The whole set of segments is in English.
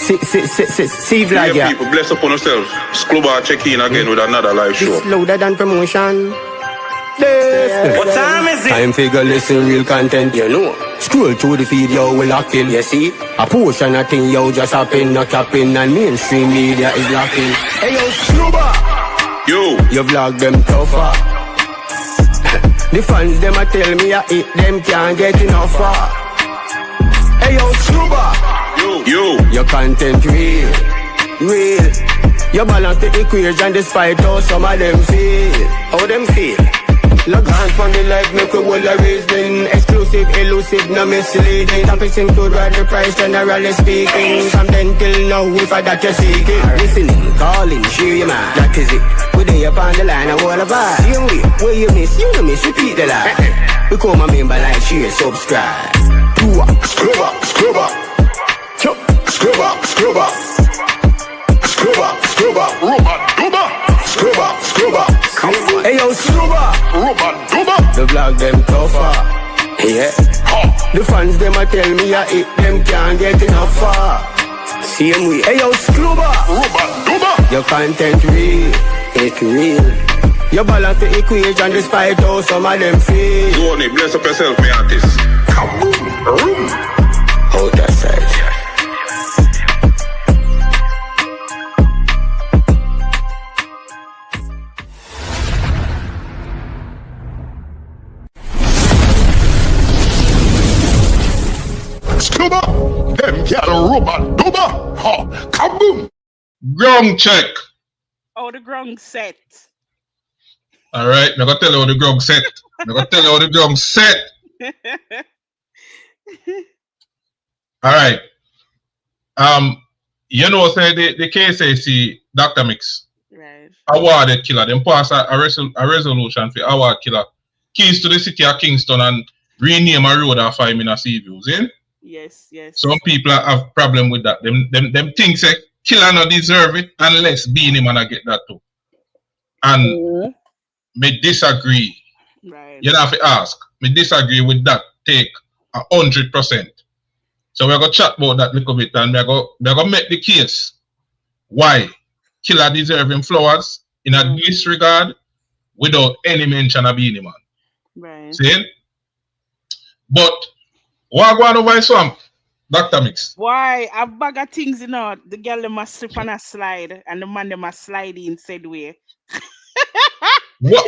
See vlog, yeah. People, bless upon yourselves. Scrubber check in again with another live show. This louder than promotion. What time is it? Time figure listen real content, you know. Scroll through the feed, yo, we lock in. You see? A portion of thing, yo, just happen, not capping, and mainstream media is locking. Hey, yo, Scrubber! Yo! You vlog them tougher. The fans, them a tell me I hit them, can't get enough. Hey, yo, Scrubber! Yo! Your content real. You balance the equation despite how some of them feel. How them feel? Log on from the life, make we all a reason. Exclusive, elusive, no misleading. Topics include right the price, generally speaking. From then till now, if I that you're seeking. Listening, calling, share your man. That is it. We there upon the line, I wanna buy. Same way, where you miss, repeat the line. Become a member, like, share, subscribe. Scrubber! Scrubber! Hey yo, Scrubber! The vlog them tougher. Yeah. The fans them a tell me I hit them can't get enough. Same way. Hey yo, Scrubber! Your content real. It's real. You balance the equation despite how some of them feel. Go on, bless up yourself, me artist. Out that side. Them cat rubber dubber. Ha, kaboom. Ground check. Oh, the ground set. All right, I'm gonna tell you how the ground set. All right. You know, say the KSAC Dr. Mix. Right. Awarded killer. Them pass a resolution for award killer. Keys to the city of Kingston and rename a road of 5 minutes views, eh? Yes. Some people have problem with that. Them think say killer not deserve it unless Beenie Man get that too. And me disagree. Right. You don't have to ask. Me disagree with that. Take 100%. So we're gonna chat about that a little bit and we're gonna make the case why killer deserving flowers in a disregard without any mention of Beenie Man. Right. See? But what go on over swamp, Dr. Mix? Why? A bag of things, you know. The girl them must slip on a slide and the man them must slide in said way. What?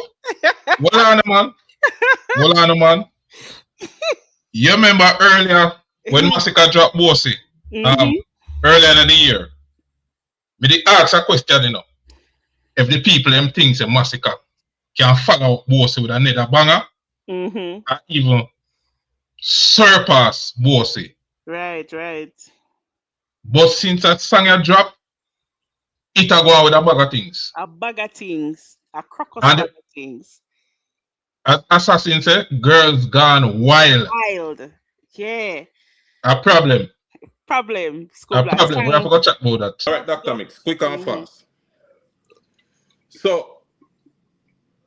Hold on, man. You remember earlier when Masicka dropped Bossy? Earlier in the year. Me did ask a question, you know. If the people them think say Masicka can follow Bossy with another banger, and even surpass Bossy. Right. But since that song had dropped, it a go on with a bag of things. A bag of things. A crocodile bag of things. As Assassin said, girls gone wild. Yeah. A problem. Problem. We have to go chat about that. All right, Dr. Mix, quick and fast. So,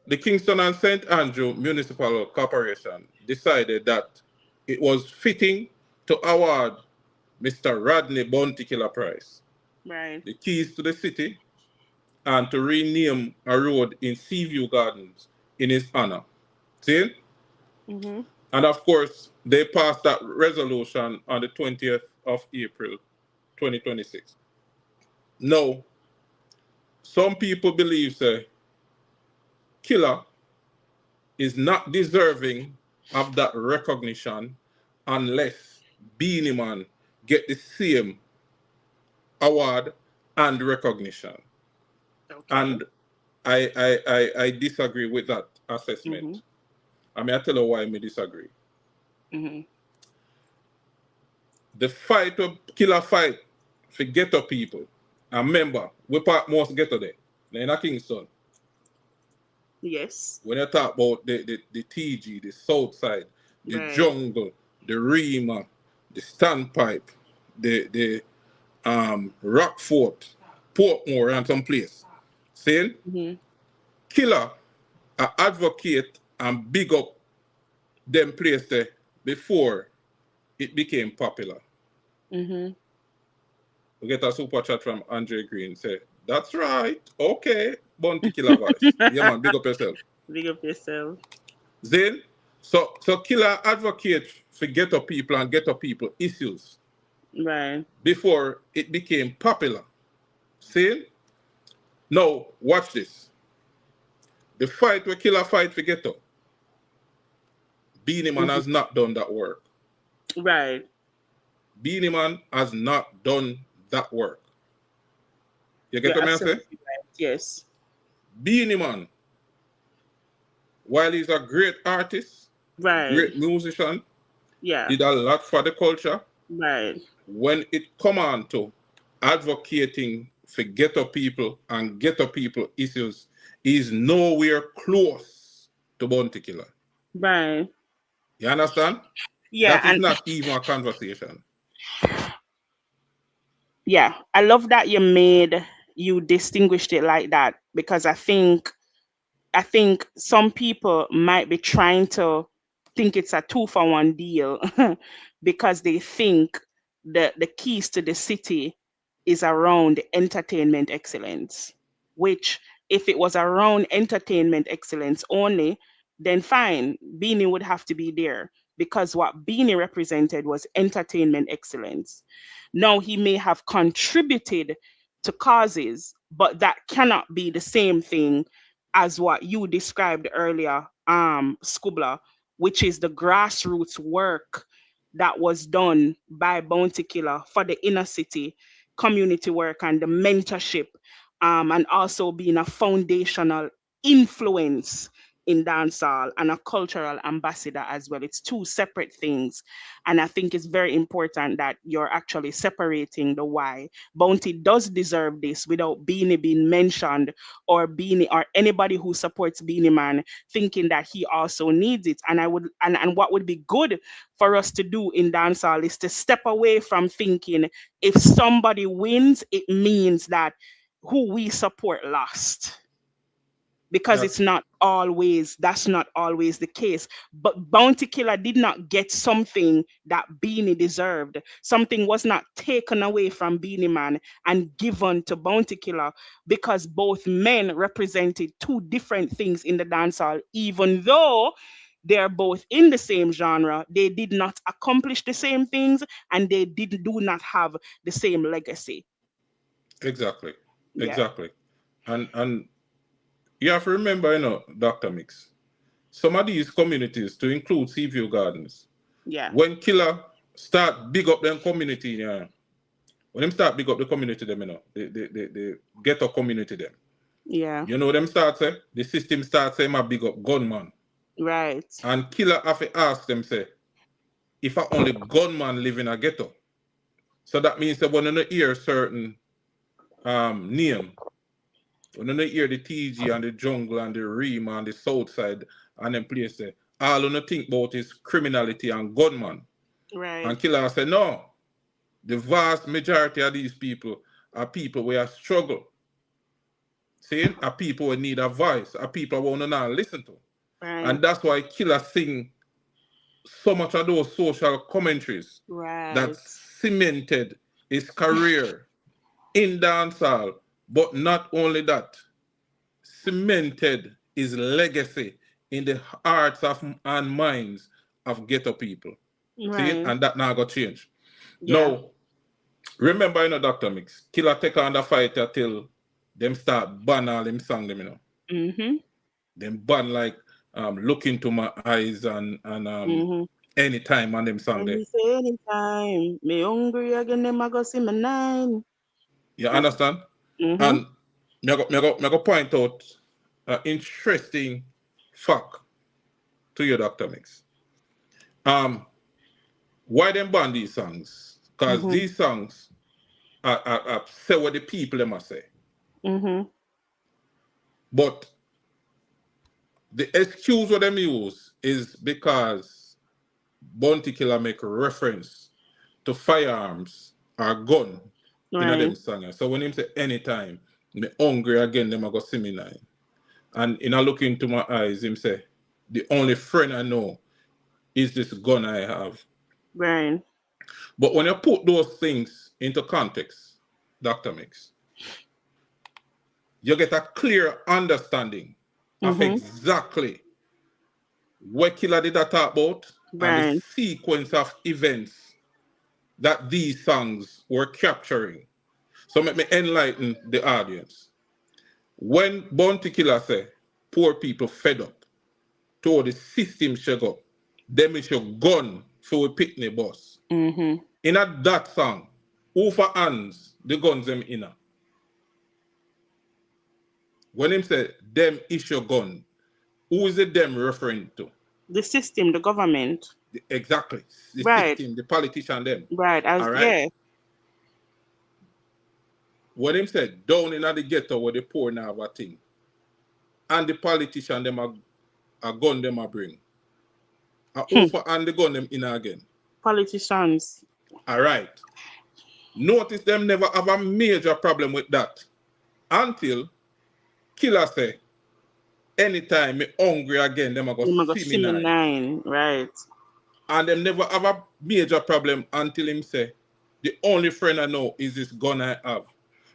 the Kingston and St. Andrew Municipal Corporation decided that it was fitting to award Mr. Rodney Bounty Killer Prize. Right. The keys to the city and to rename a road in Seaview Gardens in his honor. See? And of course, they passed that resolution on the 20th of April, 2026. Now, some people believe that Killer is not deserving of that recognition unless Beenie Man get the same award and recognition. Okay. And I disagree with that assessment. I mean, I tell you why I disagree. The fight of Killer fight for ghetto people. And remember, we part most ghetto there. In Kingston. Yes. When you talk about the TG, the South Side, the Jungle, the Rima, the Standpipe, the Rockfort, Portmore, and some place. Saying Killer advocate and big up them place there before it became popular. We get a super chat from Andre Green. Say, that's right. Okay. Bounty Killer voice. Yeah, man. Big up yourself. Big up yourself. Then, so Killer advocate for ghetto people and ghetto people issues Right. before it became popular. See? Now, watch this. The fight where Killer fight for ghetto. Beenie Man has not done that work. Right. Beenie Man has not done that work. You get You're what I say? absolutely right. Yes. Beenie Man, while he's a great artist, Right. great musician, Yeah. did a lot for the culture. Right. When it come on to advocating for ghetto people and ghetto people issues, he's nowhere close to Bounty Killer. Right. You understand? Yeah. That is not even a conversation. Yeah, I love that you distinguished it like that, because I think some people might be trying to think it's a 2-for-1 deal because they think the keys to the city is around entertainment excellence, which if it was around entertainment excellence only, then fine, Beanie would have to be there, because what Beanie represented was entertainment excellence. Now, he may have contributed to causes, but that cannot be the same thing as what you described earlier, Scubla, which is the grassroots work that was done by Bounty Killer for the inner city, community work, and the mentorship, and also being a foundational influence in dancehall and a cultural ambassador as well. It's two separate things. And I think it's very important that you're actually separating the why. Bounty does deserve this without Beanie being mentioned, or Beanie or anybody who supports Beenie Man thinking that he also needs it. And I would and what would be good for us to do in dancehall is to step away from thinking if somebody wins, it means that who we support lost, because That's that's not always the case. But Bounty Killer did not get something that Beanie deserved. Something was not taken away from Beenie Man and given to Bounty Killer, because both men represented two different things in the dancehall. Even though they're both in the same genre, they did not accomplish the same things, and they do not have the same legacy. exactly. Yeah. Exactly. And you have to remember, Dr. Mix, some of these communities, to include Seaview Gardens, Yeah. when Killer start big up them community, yeah, when them start big up the community, them, the ghetto community, them, Yeah. them start say, the system starts saying, my big up gunman. Right. And Killer have to ask them, say, if I only gunman live in a ghetto. So that means that when you hear certain name, when you hear the TG and the jungle and the Ream and the south side and them places, all you think about is criminality and gunman. Right. And Killer said, no, the vast majority of these people are people who are struggle. See, are people who need a voice, are people who want to now listen to. Right. And that's why Killer sing so much of those social commentaries Right. that cemented his career in dancehall. But not only that, cemented his legacy in the hearts of and minds of ghetto people. Right. See, and that now got change. Yeah. Now, remember, Dr. Mix, Killer take on the fighter till them start ban all them song them, Mm-hmm. Them ban like Look Into My Eyes and Anytime on them song there. Say anytime, me hungry again, them I go see my 9. You understand? Mm-hmm. And me go point out an interesting fact to you, Dr. Mix. Why them ban these songs? Because these songs are say what the people them must say. Mm-hmm. But the excuse what them use is because Bounty Killer make reference to firearms or gun in them songs. So when him say anytime, me hungry again, them I go see me 9. And in a look into my eyes, him say, the only friend I know is this gun I have. Right. But when you put those things into context, Dr. Mix, you get a clear understanding of exactly what Killer did I talk about and the Right. sequence of events that these songs were capturing. So let me enlighten the audience. When Bounty Killer say, poor people fed up, to the system shake up, them is your gun for a picnic bus. Mm-hmm. In that song, who for hands the guns them inna? When him say them is your gun, who is it them referring to? The system, the government. Exactly. The Right. system, the politician them. Right. All right. Yeah. When him said down in the ghetto where the poor now have a thing, and the politician them a gun them a bring. A over and the gun them in again. Politicians. All right. Notice them never have a major problem with that until Killer say, anytime me hungry again, them a go You see me nine. 9. Right. And them never have a major problem until him say, the only friend I know is this gun I have.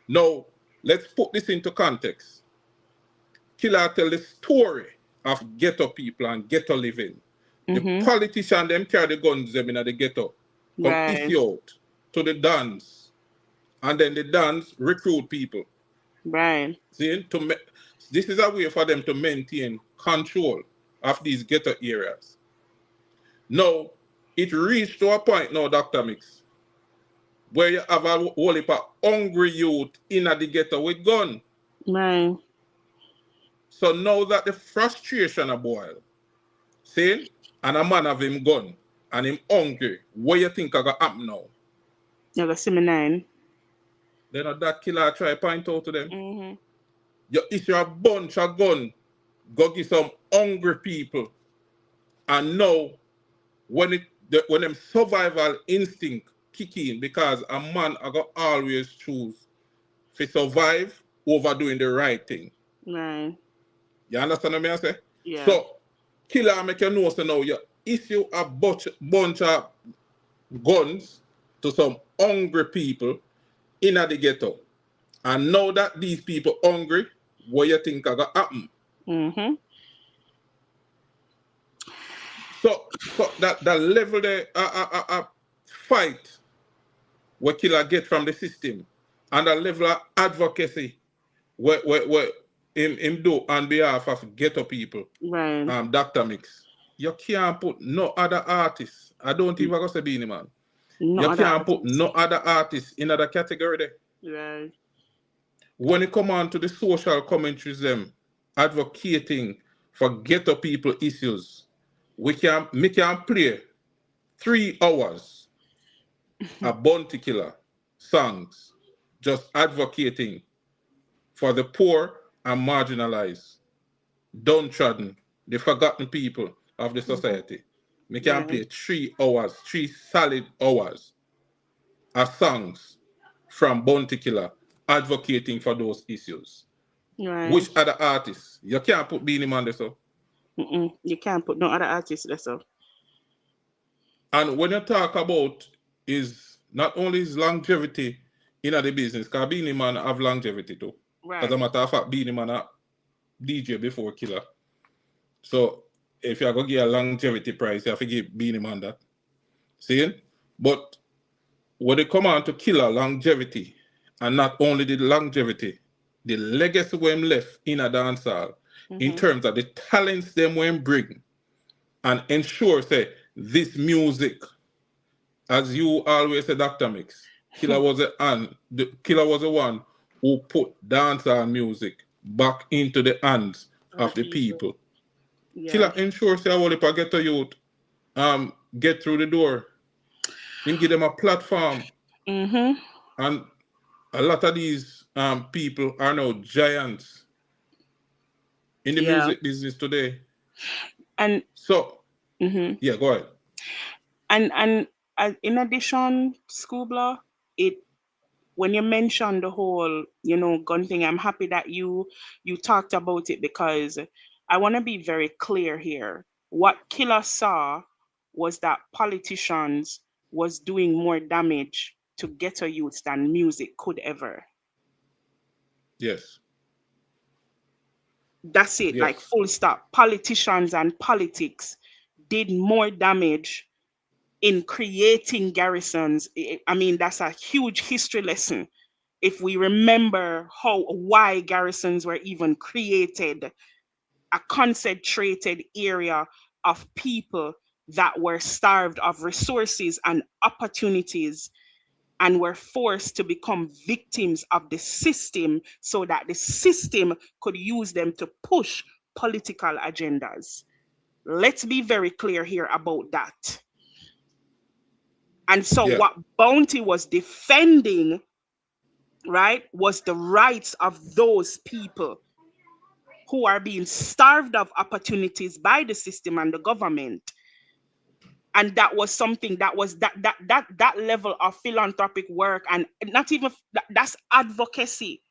Now, let's put this into context. Killer tell the story of ghetto people and ghetto living. The politician them carry the guns them in the ghetto, come Right. issue out to the dance, and then the dance recruit people. Right. See, this is a way for them to maintain control of these ghetto areas. Now, it reached to a point now, Dr. Mix, where you have a whole heap of hungry youth in the ghetto with gun. Right. So now that the frustration a boil, see, and a man have him gun and him hungry, what you think are gonna happen now? You got 9. Then that killer try point out to them. Mm-hmm. You issue a bunch of gun, go get some hungry people. And now when them survival instinct kick in, because a man I got always choose to survive over doing the right thing. Right. You understand what I say? Yeah. So killer make you know so now you issue a bunch of guns to some hungry people in the ghetto. And now that these people hungry, what you think are gonna happen? Mm-hmm. So that level there fight what killer get from the system and the level of advocacy where him do on behalf of ghetto people. Right. Dr. Mix. You can't put no other artists. I don't even go say Beenie Man. No You can't put no other artists in other category there. Right. When it come on to the social commentaries them advocating for ghetto people issues, we can play 3 hours a Bounty Killer songs just advocating for the poor and marginalized, downtrodden, the forgotten people of the society. We can play 3 hours, 3 solid hours of songs from Bounty Killer advocating for those issues. Right. Which other artists? You can't put Beenie Man there, so. You can't put no other artists there, so. And when you talk about is not only his longevity in the business, because Beenie Man have longevity too. Right. As a matter of fact, Beenie Man a DJ before Killer. So if you're going to give a longevity prize, you have to give Beenie Man that. See? But when they come on to Killer longevity, and not only the longevity, the legacy when left in a dancehall, in terms of the talents them when bring, and ensure say this music, as you always say, Dr. Mix, Killer was the one who put dancehall music back into the hands of the people. Yeah. Killer ensures say I will get to youth, get through the door, and give them a platform. And a lot of these people are now giants in the music business today. And so, yeah, go ahead. And in addition, Scoobler, when you mentioned the whole, gun thing, I'm happy that you talked about it, because I want to be very clear here. What Killer saw was that politicians was doing more damage to ghetto youths than music could ever. Yes. That's it, like Yes. full stop. Politicians and politics did more damage in creating garrisons. I mean, that's a huge history lesson. If we remember why garrisons were even created, a concentrated area of people that were starved of resources and opportunities and were forced to become victims of the system so that the system could use them to push political agendas. Let's be very clear here about that. And so, Yeah. what Bounty was defending, right, was the rights of those people who are being starved of opportunities by the system and the government. And that was something that was that level of philanthropic work, and not even that's advocacy.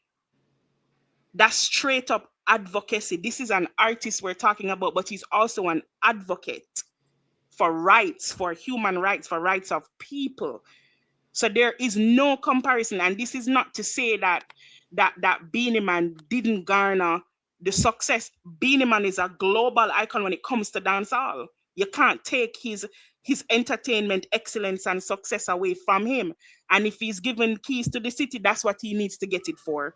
That's straight up advocacy. This is an artist we're talking about, but he's also an advocate for rights, for human rights, for rights of people. So there is no comparison. And this is not to say that Beenie Man didn't garner the success. Beenie Man is a global icon when it comes to dancehall. You can't take his entertainment excellence and success away from him. And if he's given keys to the city, that's what he needs to get it for.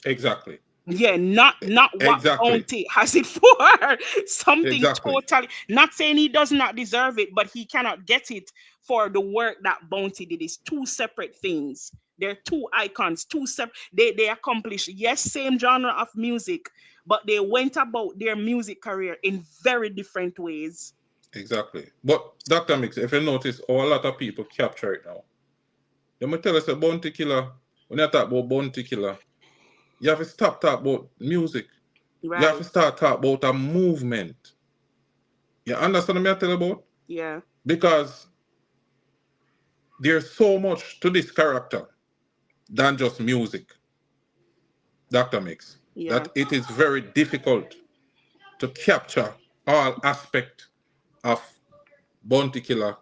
Exactly. Yeah, not what Exactly. Bounty has it for. Something Exactly. totally, not saying he does not deserve it, but he cannot get it for the work that Bounty did. It's two separate things. They're two icons, two separate. They accomplish, yes, same genre of music, but they went about their music career in very different ways. Exactly. But Dr. Mix, if you notice, a lot of people capture it now. Let me tell us a bounty killer. When you talk about bounty killer, you have to stop talking about music. You have Right. to start talking about a movement. You understand what I tell you about? Yeah. Because there's so much to this character than just music, Dr. Mix, Yeah. that it is very difficult to capture all aspect of bounty killer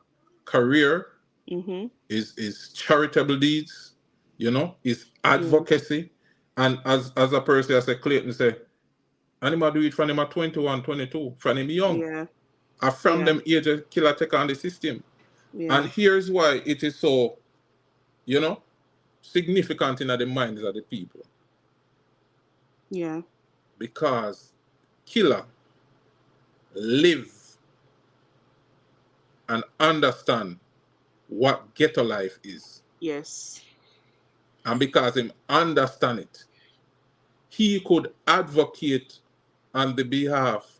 career, Mm-hmm. is charitable deeds, is Mm. advocacy. And as a person, as a Clayton say, anybody do it from them at 21, 22, from them young. Yeah. And from Yeah. them age, a killer take on the system. Yeah. And here's why it is so, significant in the minds of the people. Yeah. Because killer live and understand what ghetto life is. Yes. And because him understand it, he could advocate on the behalf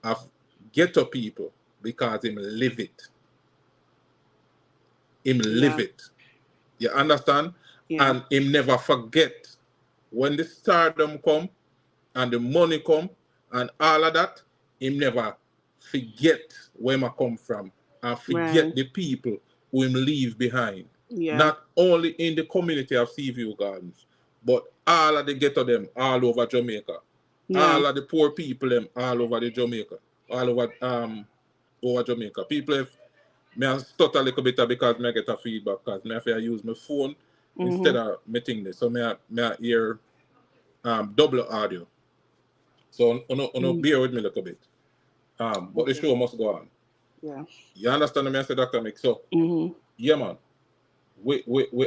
of ghetto people because him live it. Him live Yeah. it. You understand? Yeah. And him never forget when the stardom come and the money come and all of that, him never forget where I come from and Right. forget the people who him leave behind. Yeah. Not only in the community of Seaview Gardens, but all of the ghetto them all over Jamaica. Yeah. All of the poor people them all over the Jamaica. All over Jamaica. People if me I stutter a little bit because me get a feedback because me have to use my phone Mm-hmm. instead of me thing this. So me hear double audio. So bear with me a little bit. But the Okay. show must go on. Yeah. You understand me, I said, Dr. Mick? So, Mm-hmm. yeah, man. We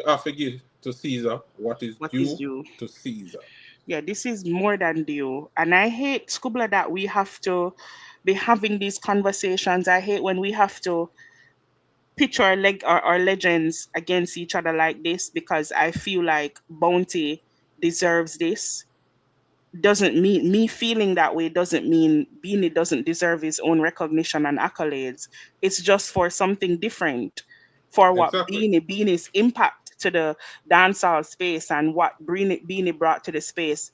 have to give to Caesar what is What is due you? to Caesar. Yeah, this is more than due. And I hate, Scoobla, that we have to be having these conversations. I hate when we have to pitch our legends against each other like this, because I feel like Bounty deserves this. Doesn't mean me feeling that way doesn't mean Beanie doesn't deserve his own recognition and accolades. It's just for something different, for what Exactly. Beanie's impact to the dancehall space and what Beanie brought to the space.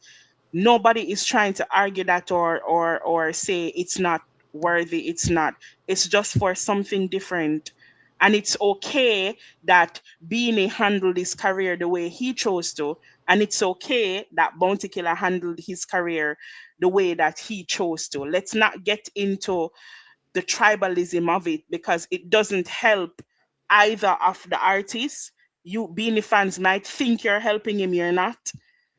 Nobody is trying to argue that or say it's not worthy. It's not. It's just for something different. And it's okay that Beanie handled his career the way he chose to, and it's okay that Bounty Killer handled his career the way that he chose to. Let's not get into the tribalism of it, because it doesn't help either of the artists, You Beanie fans might think you're helping him, you're not.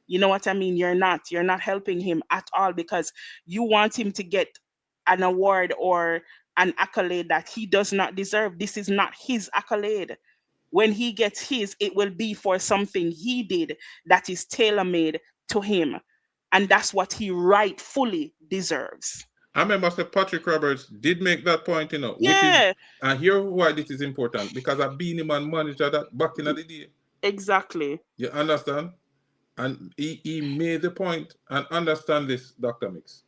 You know what I mean? You're not helping him at all, because you want him to get an award or an accolade that he does not deserve. This is not his accolade. When he gets his, it will be for something he did that is tailor made to him. And that's what he rightfully deserves. I remember Sir Patrick Roberts did make that point, which is, Yeah, and here why this is important, because a Beenie Man manager that back in the day. exactly. You understand? And he made the point, and understand this, Dr. Mix.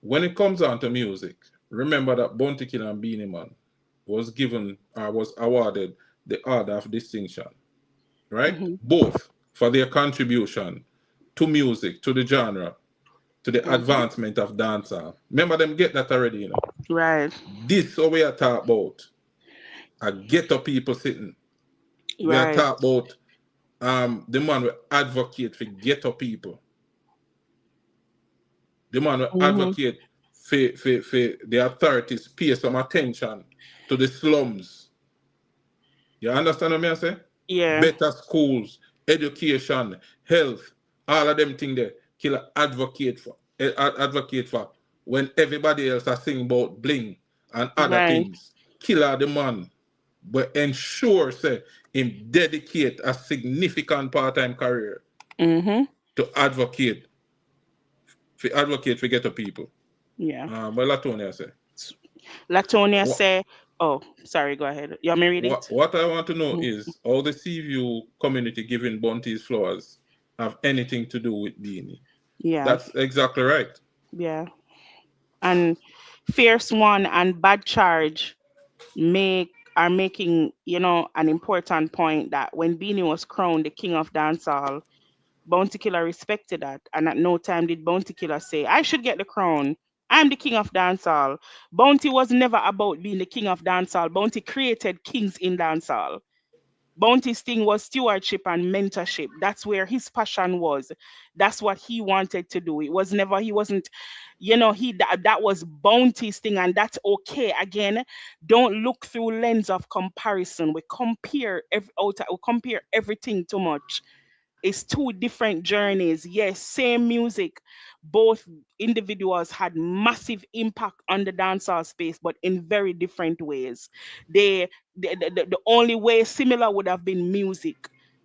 When it comes on to music, remember that Bounty Killer and Beenie Man was given or was awarded the Order of Distinction, right? Hmm. Both for their contribution to music, to the genre, to the Hmm. advancement of dancehall. Remember them get that already. Right, This what we are talking about. A ghetto people sitting. We are right. talking about the man will advocate for ghetto people. The man will Hmm. advocate for the authorities pay some attention to the slums. You understand what I say? Yeah, Better schools, education, health, all of them things there. Killer advocate for when everybody else are singing about bling and other right. things. Killer the man, but ensure say him dedicate a significant part-time career Hmm. to advocate for ghetto people. Yeah. Well, Latonia say. Latonia What, say, oh, sorry, go ahead. You want me to read it? what I want to know Mhm. is how the Seaview community giving Bunty's flowers have anything to do with Beanie. Yeah, That's exactly right. yeah. And Fierce One and Bad Charge are making, an important point that when Beanie was crowned the king of dancehall, Bounty Killer respected that, and at no time did Bounty Killer say, "I should get the crown. I'm the king of dancehall." Bounty was never about being the king of dancehall. Bounty created kings in dancehall. Bounty's thing was stewardship and mentorship. That's where his passion was. That's what he wanted to do. It was never, he wasn't, that was Bounty's thing, and that's okay. Again, don't look through lens of comparison. We compare everything too much. It's two different journeys. Yes, same music. Both individuals had massive impact on the dancehall space, but in very different ways. They, the only way similar would have been music.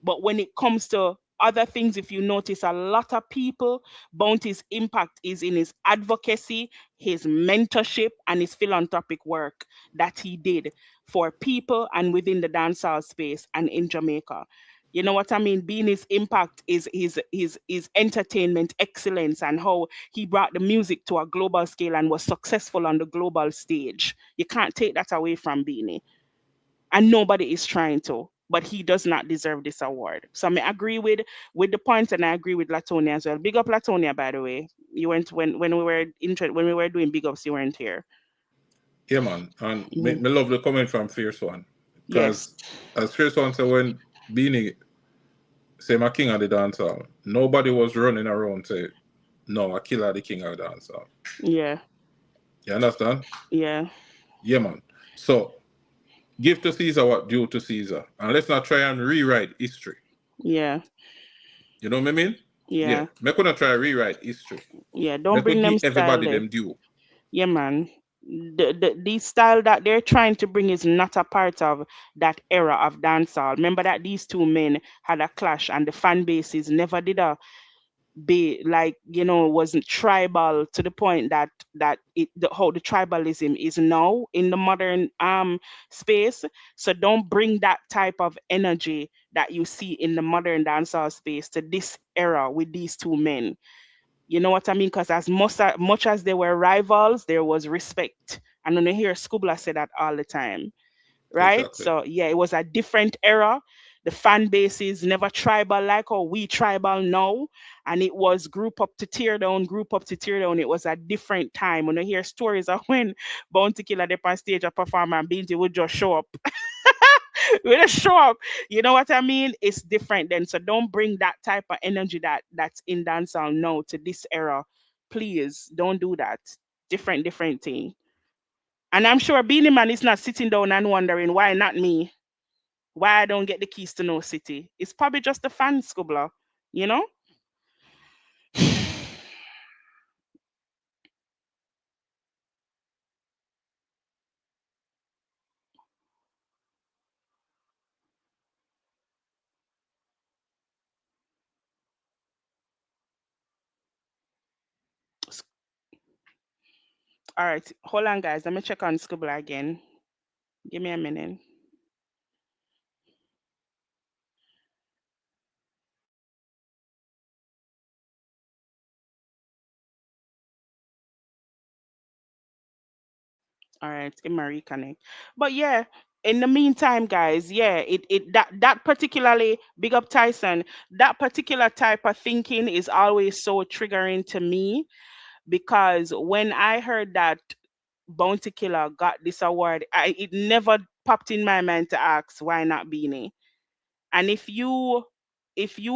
But when it comes to other things, if you notice, a lot of people, Bounty's impact is in his advocacy, his mentorship, and his philanthropic work that he did for people and within the dancehall space and in Jamaica. You know what I mean? Being his impact is his entertainment excellence and how he brought the music to a global scale and was successful on the global stage. You can't take that away from Beanie. And nobody is trying to. But he does not deserve this award. So I agree with the point, and I agree with Latonia as well. Big up Latonia, by the way. You went when we were when we were doing big ups, you weren't here. Yeah, man. And me, Mhm. me love the comment from Fierce One. Yes. Because as Fierce One said, when Beanie say my king of the dancehall, nobody was running around say, no, I kill the king of the dancehall. Yeah. You understand? Yeah. Yeah, man. So give to Caesar what due to Caesar. And let's not try and rewrite history. Yeah. You know what I mean? Yeah. Yeah. Me gonna try rewrite history. Yeah. Me Don't could bring them give style everybody there. them due. Yeah, man. The style that they're trying to bring is not a part of that era of dancehall. Remember that these two men had a clash, and the fan bases never did a be like, wasn't tribal to the point that how the tribalism is now in the modern space. So don't bring that type of energy that you see in the modern dancehall space to this era with these two men. You know what I mean? Because as much as they were rivals, there was respect. And when you hear Skubla say that all the time, right? Exactly. So yeah, it was a different era. The fan base is never tribal like how we tribal now. And it was group up to tear down, group up to tear down. It was a different time. When you hear stories of when Bounty Killer up on stage a perform and Beanty would just show up. We just show up. You know what I mean? It's different then. So don't bring that type of energy that's in dancehall now to this era. Please don't do that. Different thing. And I'm sure Beanie Man is not sitting down and wondering why not me. why I don't get the keys to no city. It's probably just the fans, Scoobler, you know? All right, hold on, guys. Let me check on Scoobler again. Give me a minute. All right, give me a reconnect. But yeah, in the meantime, guys, yeah, that particularly big up Tyson. That particular type of thinking is always so triggering to me because when I heard that Bounty Killer got this award, it never popped in my mind to ask why not Beanie. And if you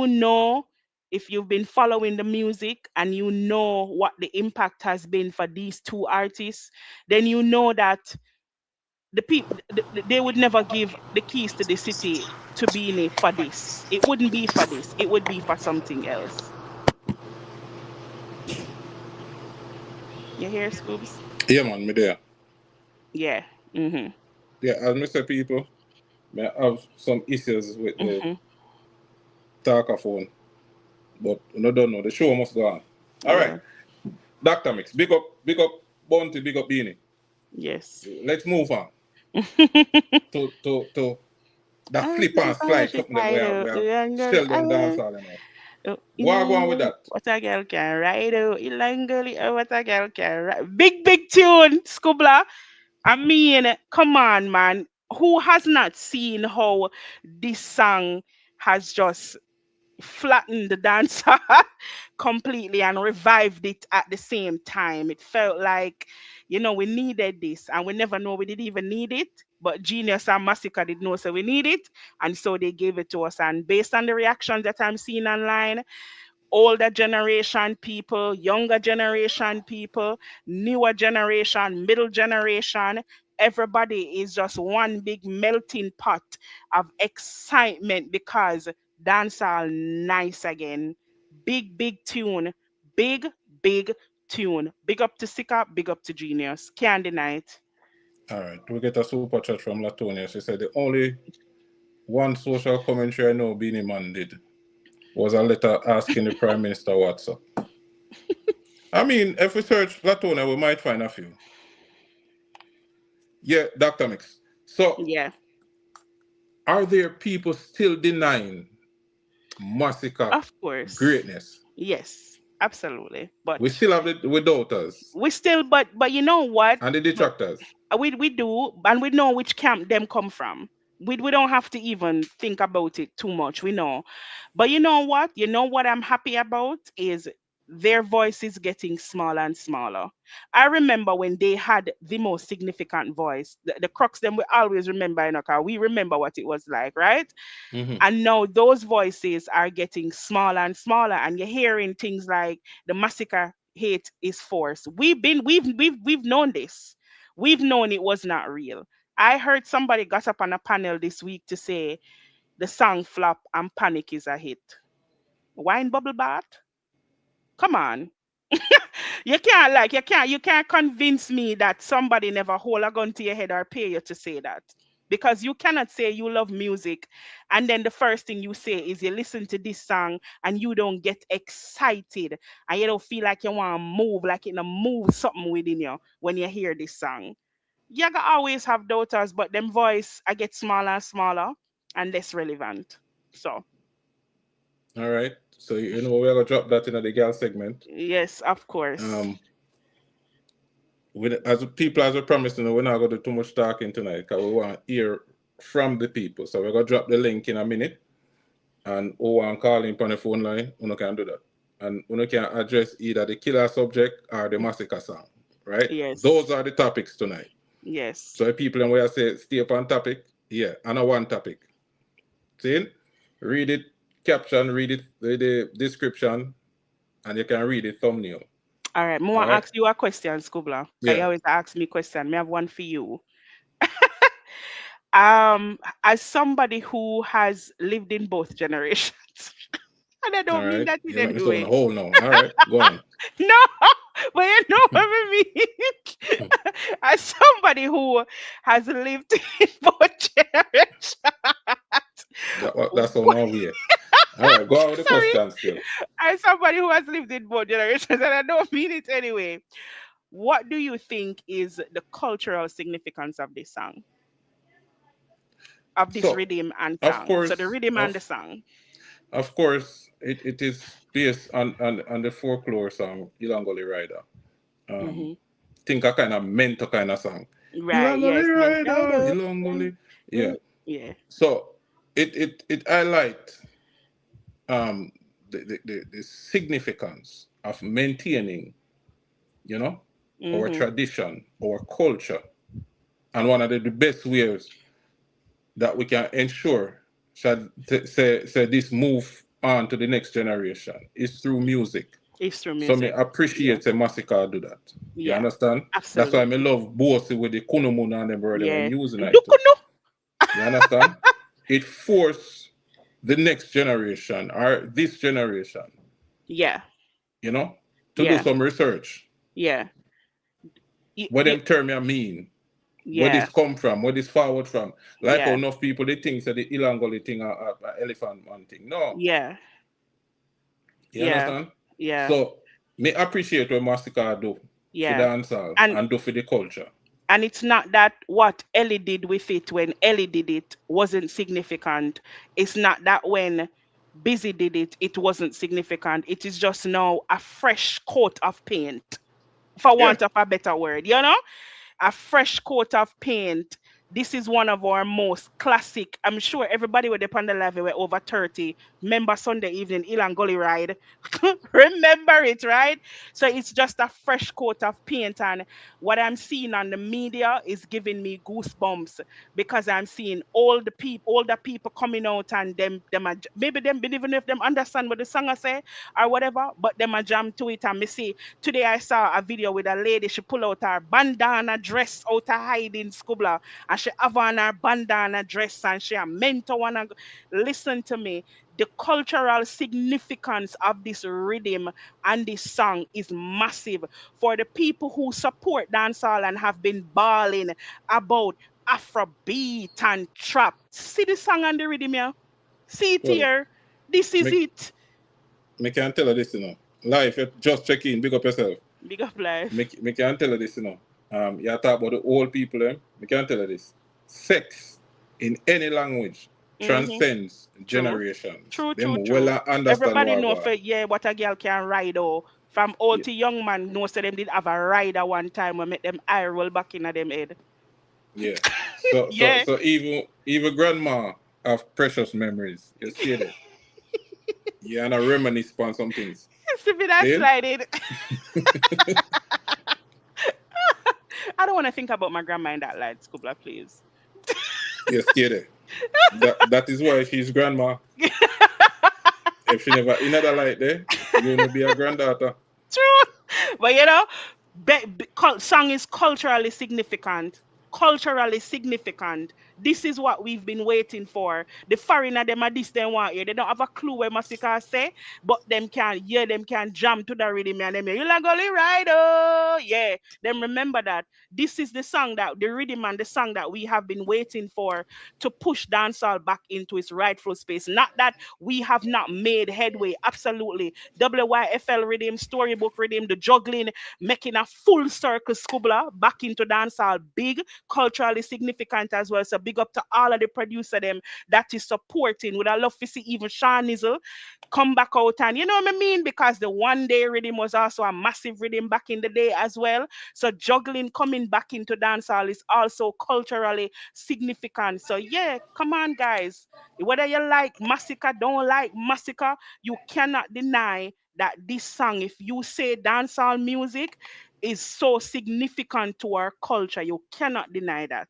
know, if you've been following the music and you know what the impact has been for these two artists, then you know that the people they would never give the keys to the city to Beanie for this. It wouldn't be for this. It would be for something else. You hear, Scoobs? Yeah, man, me there. Yeah. Mhm. Yeah, as me say, people, me have some issues with the Mhm. talkaphone, but no, don't know. The show must go on. All right, Yeah. Dr. Mix, big up, Bounty, big up, Beanie. Yes. Let's move on to the I flip think and I slide should something that find out. we are Young girl, still them dance all, you know. in What go on with Angle, that? what a girl can ride out. Ilangoli, what a girl can ride. Big tune, Scoobler. I mean, come on, man. Who has not seen how this song has just flattened the dancer completely and revived it at the same time? It felt like, we needed this and we never know we didn't even need it. But Genius and Masicka did know, so we need it. And so they gave it to us. And based on the reactions that I'm seeing online, older generation people, younger generation people, newer generation, middle generation. Everybody is just one big melting pot of excitement because dancehall nice again. Big tune. Big, big tune. Big up to Sika, big up to Genius. Can't deny it. All right, we get a super chat from Latonia. She said the only one social commentary I know Beenie Man did was a letter asking the Prime Minister what's up. I mean, if we search Latonia, we might find a few. Yeah, Dr. Mix. So, Yeah, are there people still denying Masicka of course. greatness? Yes, absolutely. We But still have the doubters we still, but you know what? and the But detractors. we do, and we know which camp them come from. We don't have to even think about it too much. We know. But you know what? You know what I'm happy about is their voice is getting smaller and smaller. I remember when they had the most significant voice, the crux them we always remember in our car. We remember what it was like, right? Mm-hmm. And now those voices are getting smaller and smaller, and you're hearing things like the massacre hate is forced. We've known this. We've known it was not real. I heard somebody got up on a panel this week to say the song flop and panic is a hit. Wine bubble bath? Come on. You can't convince me that somebody never hold a gun to your head or pay you to say that. Because you cannot say you love music and then the first thing you say is you listen to this song and you don't get excited and you don't feel like you want to move, like it move something within you when you hear this song. You gonna always have daughters, but them voice I get smaller and smaller and less relevant. So All right. So, we're going to drop that in the girl segment. yes, of course. Um, as people, as we promised, we're not going to do too much talking tonight because we want to hear from the people. So, we're going to drop the link in a minute. And who want calling on the phone line, you can do that. And you can address either the killer subject or the massacre song. Right? Yes. Those are the topics tonight. Yes. So, if people and where I say stay up on topic, yeah, and a one topic. See? Read it, caption, read it, the description, and you can read the thumbnail. All right. I All want to right? ask you a question, Scoobler. Because you Yeah. always ask me question. I have one for you. As somebody who has lived in both generations, and I All don't mean right. that in You let any me throw in a way. hole now. All right. Go on. No, but you know what I mean. As somebody who has lived in both generations, That's on our way. All right. Go on with the sorry, question still. as somebody who has lived in both generations, and I don't mean it anyway. What do you think is the cultural significance of this song, of this So, rhythm and of song? So the course, rhythm and the song. it is based on the folklore song Ilangoli Rider. Um, Hmm. think a kind of mental kind of song. Right. Ilangoli Yes. Meant Rider, Ilangoli. Yeah. Yeah. So it highlight um the significance of maintaining, you know, our Hmm. tradition, our culture, and one of the best ways that we can ensure say this move on to the next generation is through music. It's through So me music. Yeah. appreciate a Masicka do that. You Yeah. understand? That's why me Absolutely. love both with the kunumun and them word them I'm Yeah. using it too. Dukuno. You understand? It force the next generation or this generation, Yeah. you know, to do Yeah. some research. Yeah. What You, them term you mean? Where yeah. this come from? Where this forward from? Like how Yeah. enough people they think that the Ilangoli thing a elephant man thing. No. Yeah. You Yeah. understand? Yeah. So me appreciate what Mastica do for the Yeah. dancehall And and do for the culture. it's not that what Ellie did with it when Ellie did it wasn't significant. It's not that when Busy did it, it wasn't significant. It is just now a fresh coat of paint, for Yeah. want of a better word, a fresh coat of paint. This is one of our most classic. I'm sure everybody with the on the level were over 30. Remember Sunday evening, Ilan Gully ride. Remember it, right? So it's just a fresh coat of paint. And what I'm seeing on the media is giving me goosebumps because I'm seeing older people coming out and them are, maybe them even if them understand what the song I say or whatever, but them a jam to it and me see. Today I saw a video with a lady. She pull out her bandana dress out of hiding scuba, and she have on her bandana dress, and she a mentor wanna listen to me. The cultural significance of this rhythm and this song is massive for the people who support dancehall and have been bawling about Afrobeat and trap. See the song and the rhythm here. See it Well, here. This is me, it. me can tell her this, Life, just check in, big up yourself. Big up life. Me can tell her this, you talk about the old people, me can tell her this. Sex in any language Mm-hmm. transcends True. generations. True, Them true, well true. understand Everybody what I know go. for yeah what a girl can ride or from old Yeah. to young man know so them did have a rider one time and make them eye roll back in them head. Yeah. So so Yeah. so even grandma have precious memories. You see that? Yeah, and I reminisce on some things. See that See? sliding. I don't want to think about my grandma in that light, Scoobla, please. You see that? That is why she's grandma. If she never in that light there, you will be a granddaughter. True. But song is culturally significant. Culturally significant. This is what we've been waiting for. The foreigner them at this them want here. They don't have a clue where Masika say, but them can hear them can jam to the rhythm and them hear, you like gully ride oh yeah. Them remember that. This is the song that the rhythm and the song that we have been waiting for to push dancehall back into its rightful space. Not that we have not made headway. Absolutely. WYFL rhythm, storybook rhythm, the juggling, making a full circle scuba back into dancehall. Big, culturally significant as well. So big up to all of the producer them that is supporting. Would I love to see even Sean Nizzle come back out and you know what I mean? Because the one day rhythm was also a massive rhythm back in the day as well. So juggling coming back into dancehall is also culturally significant. So yeah, come on guys. Whether you like Massacre, don't like Massacre, you cannot deny that this song, if you say dancehall music, is so significant to our culture. You cannot deny that.